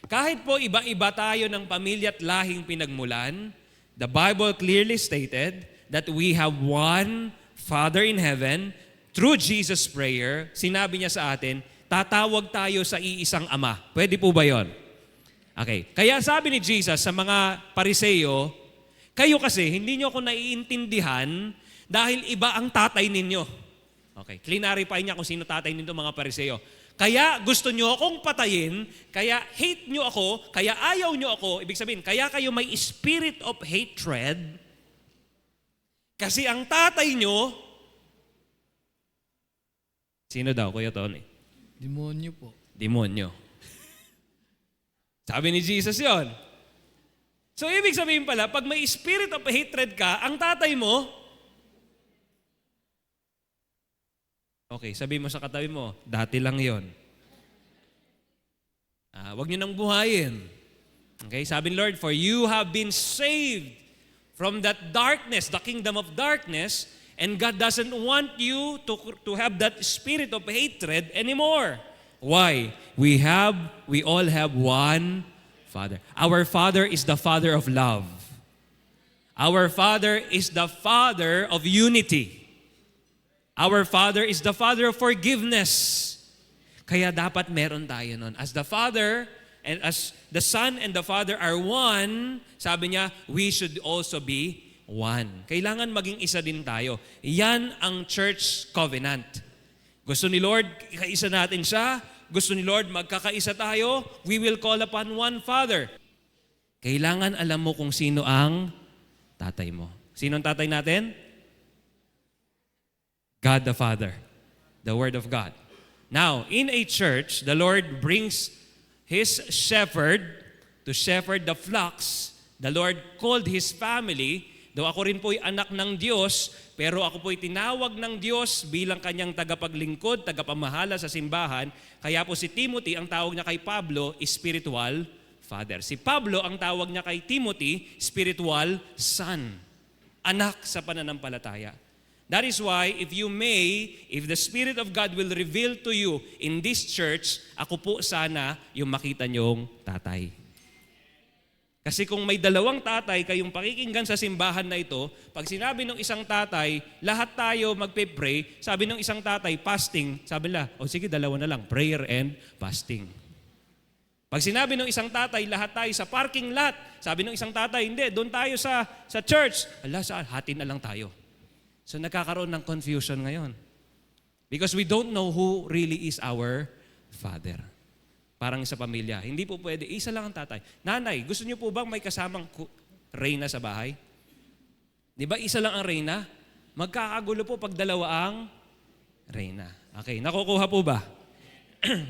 Kahit po iba-iba tayo ng pamilya at lahing pinagmulan, the Bible clearly stated that we have one Father in heaven. Through Jesus' prayer, sinabi niya sa atin, tatawag tayo sa iisang Ama. Pwede po ba yon? Okay. Kaya sabi ni Jesus sa mga Pariseo, kayo kasi hindi niyo ako naiintindihan dahil iba ang tatay ninyo. Okay. Clarify niya kung sino tatay nito mga Pariseo. Kaya gusto nyo akong patayin, kaya hate nyo ako, kaya ayaw nyo ako, ibig sabihin, kaya kayo may spirit of hatred, kasi ang tatay nyo, sino daw, Kuya Tony? Demonyo po. Demonyo. Sabi ni Jesus yon. So ibig sabihin pala, pag may spirit of hatred ka, ang tatay mo, okay, sabi mo sa katabi mo, dati lang yon. Huwag nyo nang buhayin. Okay, sabi ni Lord, for you have been saved from that darkness, the kingdom of darkness, and God doesn't want you to have that spirit of hatred anymore. Why? We all have one Father. Our Father is the Father of love. Our Father is the Father of unity. Our Father is the Father of forgiveness. Kaya dapat meron tayo nun. As the Father and as the Son and the Father are one, sabi niya, we should also be one. Kailangan maging isa din tayo. Yan ang church covenant. Gusto ni Lord, kaisa natin siya. Gusto ni Lord, magkakaisa tayo. We will call upon one Father. Kailangan alam mo kung sino ang tatay mo. Sino ang tatay natin? God the Father, the Word of God. Now, in a church, the Lord brings His shepherd to shepherd the flocks. The Lord called His family, though ako rin po'y anak ng Diyos, pero ako po'y tinawag ng Diyos bilang kanyang tagapaglingkod, tagapamahala sa simbahan. Kaya po si Timothy, ang tawag niya kay Pablo, spiritual father. Si Pablo, ang tawag niya kay Timothy, spiritual son. anak sa pananampalataya. That is why, if the Spirit of God will reveal to you in this church, ako po sana yung makita niyong tatay. Kasi kung may dalawang tatay kayong pakikinggan sa simbahan na ito, pag sinabi ng isang tatay, lahat tayo magpe-pray, sabi ng isang tatay, fasting, sabi nila, sige, dalawa na lang, prayer and fasting. Pag sinabi ng isang tatay, lahat tayo sa parking lot, sabi ng isang tatay, hindi, doon tayo sa church. Saan? Hati na lang tayo. So nagkakaroon ng confusion ngayon. Because we don't know who really is our Father. Parang sa pamilya. Hindi po pwede, isa lang ang tatay. Nanay, gusto niyo po bang may kasamang reyna sa bahay? Di ba isa lang ang reyna? Magkakagulo po pag dalawa ang reyna. Okay, nakukuha po ba?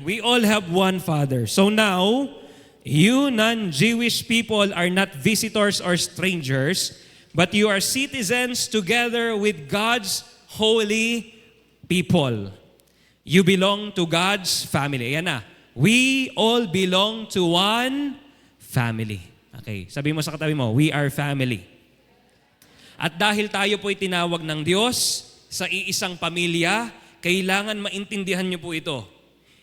We all have one Father. So now, you non-Jewish people are not visitors or strangers, but you are citizens together with God's holy people. You belong to God's family. Ayan na. We all belong to one family. Okay, sabi mo sa katabi mo, we are family. At dahil tayo po'y tinawag ng Diyos sa iisang pamilya, kailangan maintindihan niyo po ito.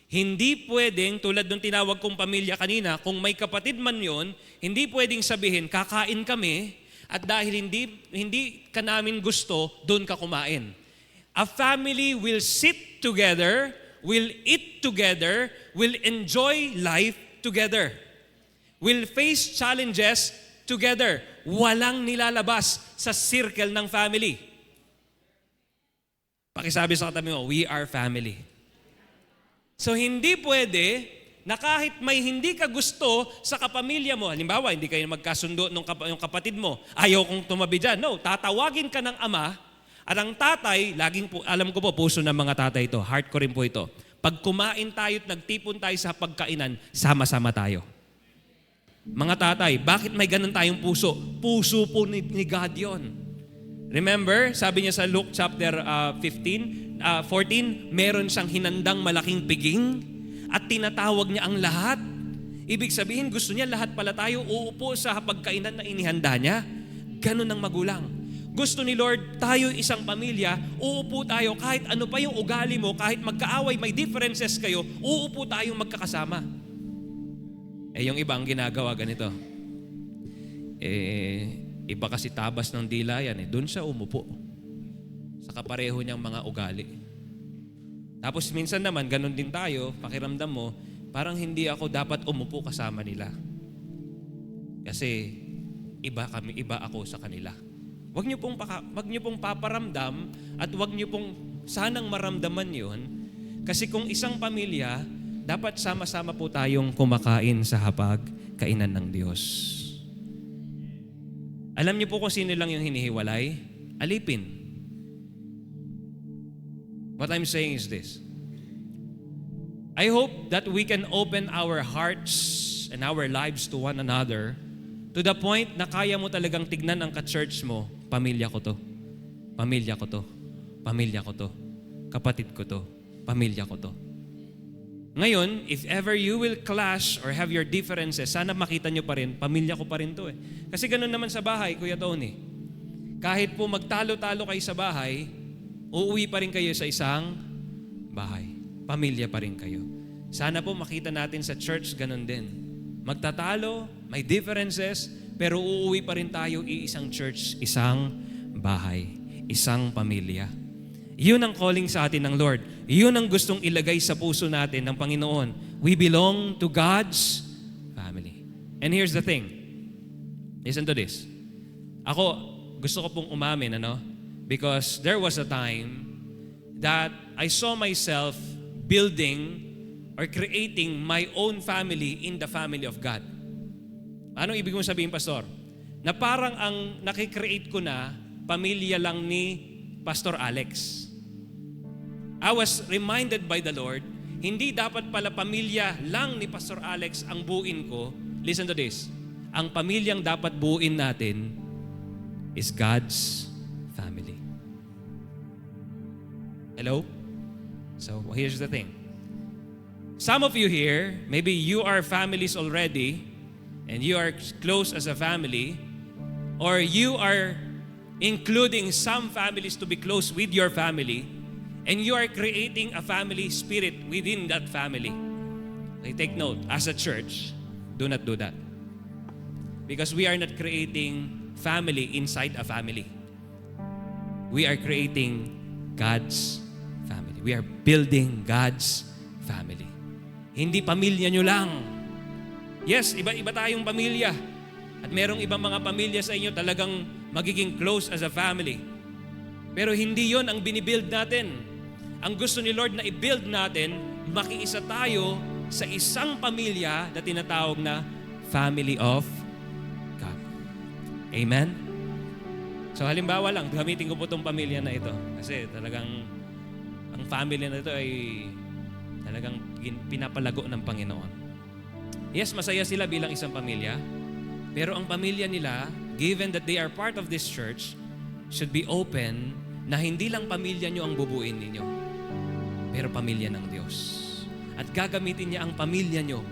Hindi pwedeng, tulad ng tinawag kong pamilya kanina, kung may kapatid man yon, hindi pwedeng sabihin, kakain kami, at dahil hindi ka namin gusto, doon ka kumain. A family will sit together, will eat together, will enjoy life together. Will face challenges together. Walang nilalabas sa circle ng family. Pakisabi sa katabi mo, we are family. So hindi pwede na kahit may hindi ka gusto sa kapamilya mo, halimbawa, hindi kayo magkasundo yung kapatid mo, ayaw kong tumabi dyan. No, tatawagin ka ng ama, at ang tatay, laging po, alam ko po, puso ng mga tatay ito, heart ko rin po ito. Pag kumain tayo at nagtipon tayo sa pagkainan, sama-sama tayo. Mga tatay, bakit may ganun tayong puso? Puso po ni God yun. Remember, sabi niya sa Luke chapter 14, meron siyang hinandang malaking piging at tinatawag niya ang lahat. Ibig sabihin, gusto niya lahat pala tayo uupo sa pagkainan na inihanda niya. Ganun ang magulang. Gusto ni Lord, tayo isang pamilya, uupo tayo kahit ano pa yung ugali mo, kahit magkaaway, may differences kayo, uupo tayong magkakasama. Yung iba ang ginagawa ganito. Iba kasi tabas ng dila yan. Doon siya umupo. Sa kapareho niyang mga ugali. Tapos minsan naman, ganun din tayo, pakiramdam mo, parang hindi ako dapat umupo kasama nila. Kasi iba ako sa kanila. Huwag niyo pong paparamdam at huwag niyo pong sanang maramdaman yon. Kasi kung isang pamilya, dapat sama-sama po tayong kumakain sa hapag-kainan ng Diyos. Alam niyo po kung sino lang yung hinihiwalay? Alipin. What I'm saying is this. I hope that we can open our hearts and our lives to one another to the point na kaya mo talagang tignan ang ka-church mo, pamilya ko to, pamilya ko to, pamilya ko to, kapatid ko to, pamilya ko to. Ngayon, if ever you will clash or have your differences, sana makita nyo pa rin, pamilya ko pa rin to eh. Kasi ganun naman sa bahay, Kuya Tony. Kahit po magtalo-talo kayo sa bahay, uuwi pa rin kayo sa isang bahay. Pamilya pa rin kayo. Sana po makita natin sa church ganun din. Magtatalo, may differences, pero uuwi pa rin tayo iisang church, isang bahay, isang pamilya. Yun ang calling sa atin ng Lord. Yun ang gustong ilagay sa puso natin ng Panginoon. We belong to God's family. And here's the thing. Listen to this. Ako, gusto ko pong umamin, because there was a time that I saw myself building or creating my own family in the family of God. Anong ibig mong sabihin, Pastor? Na parang ang nakikreate ko na pamilya lang ni Pastor Alex. I was reminded by the Lord, hindi dapat pala pamilya lang ni Pastor Alex ang buuin ko. Listen to this. Ang pamilyang dapat buuin natin is God's family. Hello? So, here's the thing. Some of you here, maybe you are families already, and you are close as a family, or you are including some families to be close with your family, and you are creating a family spirit within that family. Okay, take note, as a church, do not do that. Because we are not creating family inside a family. We are creating God's family. We are building God's family. Hindi pamilya nyo lang. Yes, iba-iba tayong pamilya. At merong ibang mga pamilya sa inyo talagang magiging close as a family. Pero hindi yon ang binibuild natin. Ang gusto ni Lord na i-build natin, makiisa tayo sa isang pamilya na tinatawag na family of God. Amen? So halimbawa lang, gamitin ko po itong pamilya na ito. Kasi talagang ang family na ito ay talagang pinapalago ng Panginoon. Yes, masaya sila bilang isang pamilya. Pero ang pamilya nila, given that they are part of this church, should be open na hindi lang pamilya nyo ang bubuin ninyo, pero pamilya ng Diyos. At gagamitin niya ang pamilya nyo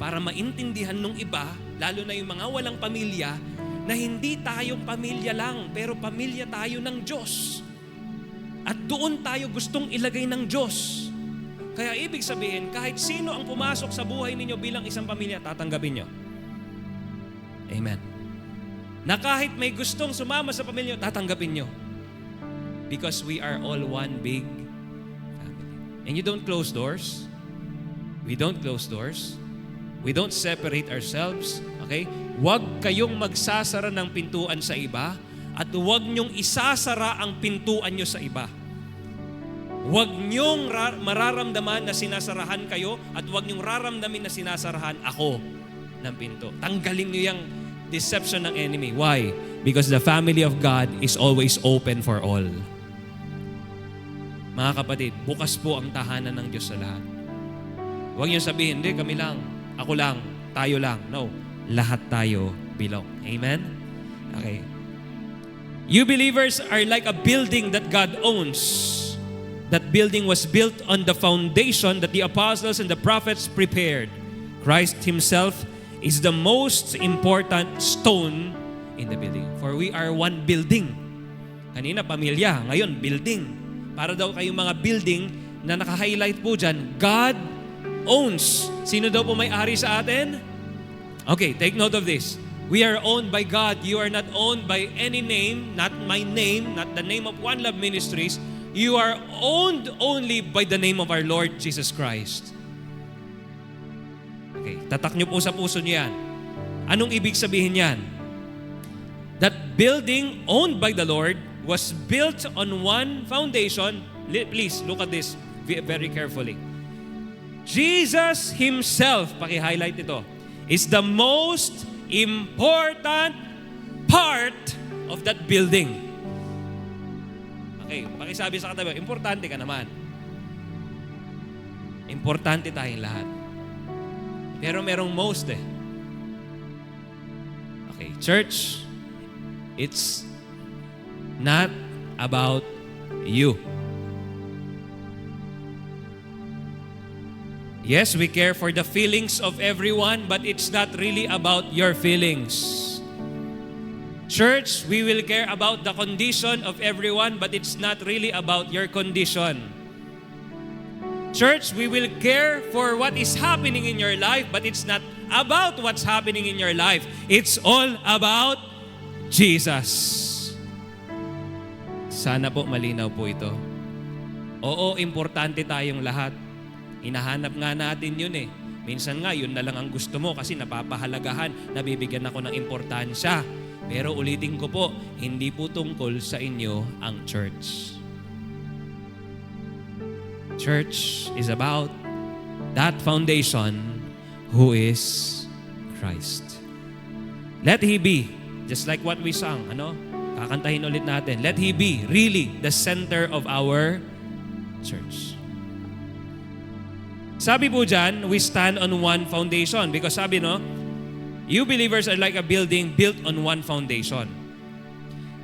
para maintindihan nung iba, lalo na yung mga walang pamilya, na hindi tayong pamilya lang, pero pamilya tayo ng Diyos. At doon tayo gustong ilagay ng Diyos. Kaya ibig sabihin, kahit sino ang pumasok sa buhay ninyo bilang isang pamilya, tatanggapin nyo. Amen. Na kahit may gustong sumama sa pamilya, tatanggapin nyo. Because we are all one big family. And you don't close doors. We don't close doors. We don't separate ourselves. Okay? Huwag kayong magsasara ng pintuan sa iba at huwag nyong isasara ang pintuan nyo sa iba. Huwag nyong mararamdaman na sinasarahan kayo at huwag nyong raramdamin na sinasarahan ako ng pinto. Tanggalin nyo yung deception ng enemy. Why? Because the family of God is always open for all. Mga kapatid, bukas po ang tahanan ng Diyos sa lahat. Huwag nyo sabihin, hindi, kami lang, ako lang, tayo lang. No. Lahat tayo belong. Amen? Okay. You believers are like a building that God owns. That building was built on the foundation that the apostles and the prophets prepared. Christ Himself is the most important stone in the building. For we are one building. Kanina, pamilya. Ngayon, building. Para daw kayong mga building na naka-highlight po dyan, God owns. Sino daw po may-ari sa atin? Okay, take note of this. We are owned by God. You are not owned by any name, not my name, not the name of One Love Ministries. You are owned only by the name of our Lord Jesus Christ. Okay, tatak nyo po sa puso nyo yan. Anong ibig sabihin yan? That building owned by the Lord was built on one foundation. Please, look at this very carefully. Jesus Himself, paki-highlight ito, is the most important part of that building. Okay, pakisabi sa katabi, importante ka naman. Importante tayong lahat. Pero merong most eh. Okay, church, it's not about you. Yes, we care for the feelings of everyone, but it's not really about your feelings. Church, we will care about the condition of everyone, but it's not really about your condition. Church, we will care for what is happening in your life, but it's not about what's happening in your life. It's all about Jesus. Sana po malinaw po ito. Oo, importante tayong lahat. Hinahanap nga natin yun eh. Minsan nga, yun na lang ang gusto mo kasi napapahalagahan, nabibigyan ako ng importansya. Pero ulitin ko po, hindi po tungkol sa inyo ang church. Church is about that foundation who is Christ. Let He be, just like what we sang, kakantahin ulit natin. Let He be really the center of our church. Sabi po dyan, we stand on one foundation. Because sabi you believers are like a building built on one foundation.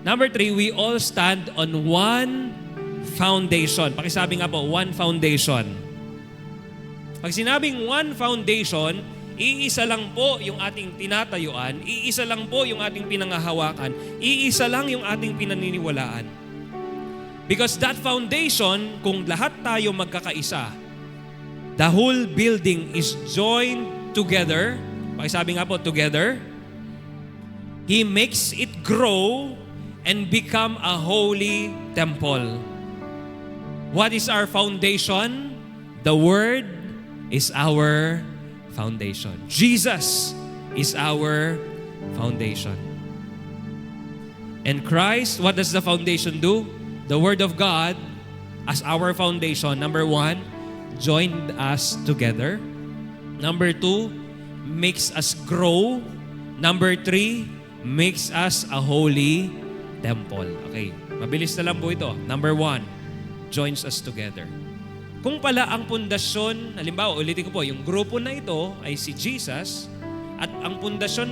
Number 3, we all stand on one foundation. Pakisabi nga po, one foundation. Pag sinabing one foundation, Iisa lang po yung ating tinatayuan, iisa lang po yung ating pinangahawakan, iisa lang yung ating pinaniniwalaan. Because that foundation, kung lahat tayo magkakaisa, the whole building is joined together. Pakisabi nga po, together. He makes it grow and become a holy temple. What is our foundation? The Word is our foundation. Jesus is our foundation. And Christ, what does the foundation do? The Word of God as our foundation, number 1, joined us together. Number 2, makes us grow. Number 3, makes us a holy temple. Okay, mabilis na lang po ito. Number 1, joins us together. Kung pala ang pundasyon, halimbawa, ulitin ko po, yung grupo na ito ay si Jesus, at ang pundasyon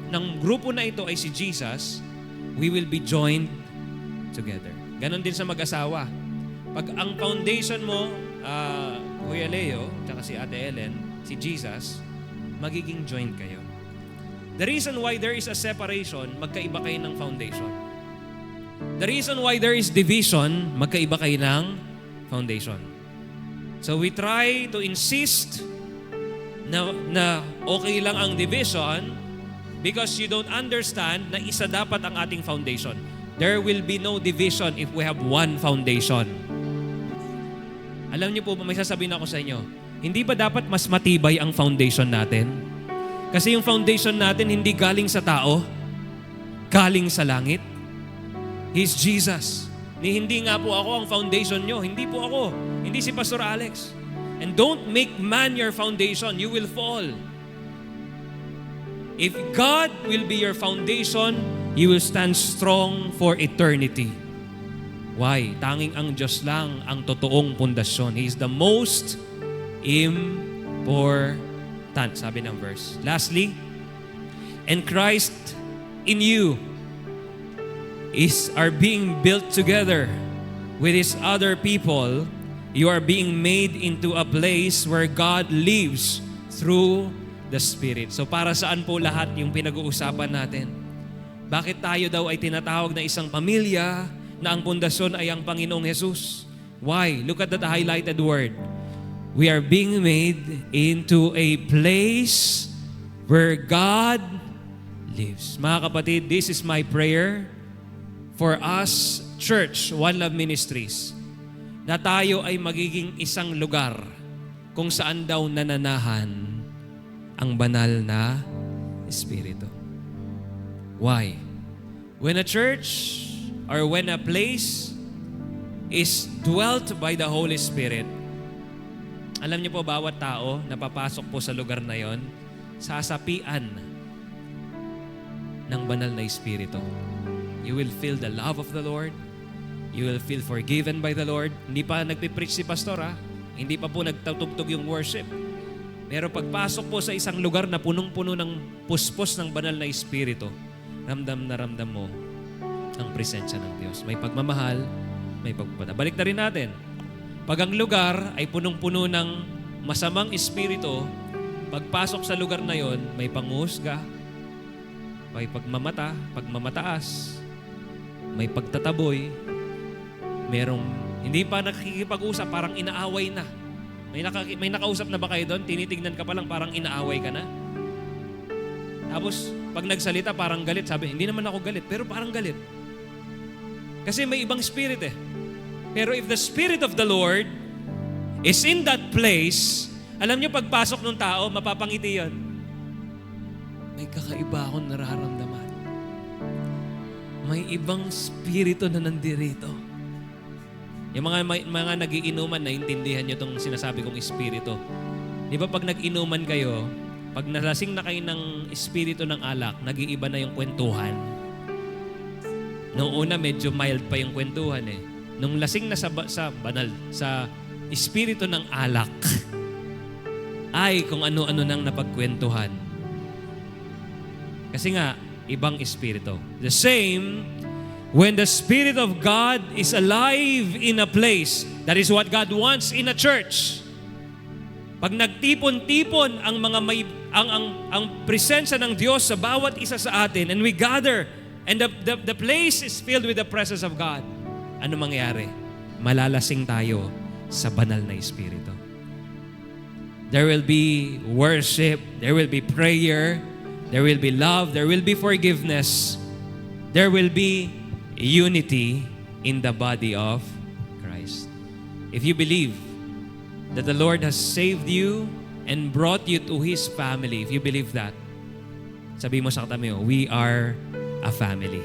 ng grupo na ito ay si Jesus, we will be joined together. Ganon din sa mag-asawa. Pag ang foundation mo, Kuya Leo, tsaka si Ate Ellen, si Jesus, magiging joined kayo. The reason why there is a separation, magkaiba kayo ng foundation. The reason why there is division, magkaiba kayo ng foundation. So we try to insist na okay lang ang division because you don't understand na isa dapat ang ating foundation. There will be no division if we have one foundation. Alam niyo po, may sasabihin ako sa inyo, hindi ba dapat mas matibay ang foundation natin? Kasi yung foundation natin hindi galing sa tao, galing sa langit. He's Jesus. Hindi nga po ako ang foundation nyo. Hindi po ako. Hindi si Pastor Alex. And don't make man your foundation. You will fall. If God will be your foundation, you will stand strong for eternity. Why? Tanging ang Diyos lang ang totoong pundasyon. He is the most important, sabi ng verse. Lastly, and Christ in you are being built together with His other people. You are being made into a place where God lives through the Spirit. So para saan po lahat yung pinag-uusapan natin? Bakit tayo daw ay tinatawag na isang pamilya na ang pundasyon ay ang Panginoong Jesus? Why? Look at that highlighted word. We are being made into a place where God lives. Mga kapatid, this is my prayer for us, Church, One Love Ministries, na tayo ay magiging isang lugar kung saan daw nananahan ang banal na Espiritu. Why? When a church or when a place is dwelt by the Holy Spirit, alam niyo po, bawat tao na papasok po sa lugar na yon, sasapian ng banal na Espiritu. You will feel the love of the Lord. You will feel forgiven by the Lord. Hindi pa nagpipreach si pastor, ha? Hindi pa po nagtatugtog yung worship. Pero pagpasok po sa isang lugar na punong-puno ng puspos ng banal na Espiritu, ramdam na ramdam mo ang presensya ng Diyos. May pagmamahal, may pagpapala. Balik na rin natin. Pag ang lugar ay punong-puno ng masamang espiritu, pagpasok sa lugar na yon, may panghusga, may pagmamataas, may pagtataboy, merong hindi pa nakikipag-usap, parang inaaway na. May nakausap na ba kayo doon? Tinitignan ka pa lang, parang inaaway ka na. Tapos, pag nagsalita, parang galit. Sabi, hindi naman ako galit, pero parang galit. Kasi may ibang spirit eh. Pero if the Spirit of the Lord is in that place, alam niyo, pagpasok ng tao, mapapangiti yun. May kakaiba akong nararamdaman. May ibang spirito na nandirito. Yung mga nagiinuman, naintindihan niyo itong sinasabi kong espiritu. Di ba pag nag-inuman kayo, pag nalasing na kayo ng espiritu ng alak, nag-iiba na yung kwentuhan. Noong una, medyo mild pa yung kwentuhan eh. Nung lasing na sa espiritu ng alak, ay kung ano-ano nang napagkwentuhan. Kasi nga, ibang espiritu. The same, when the Spirit of God is alive in a place, that is what God wants in a church. Pag nagtipon-tipon ang mga ang presensya ng Diyos sa bawat isa sa atin and we gather and the place is filled with the presence of God, ano mangyayari? Malalasing tayo sa banal na Espiritu. There will be worship, there will be prayer, there will be love, there will be forgiveness, there will be unity in the body of Christ. If you believe that the Lord has saved you and brought you to His family, if you believe that, sabi mo sa katabi mo, we are a family.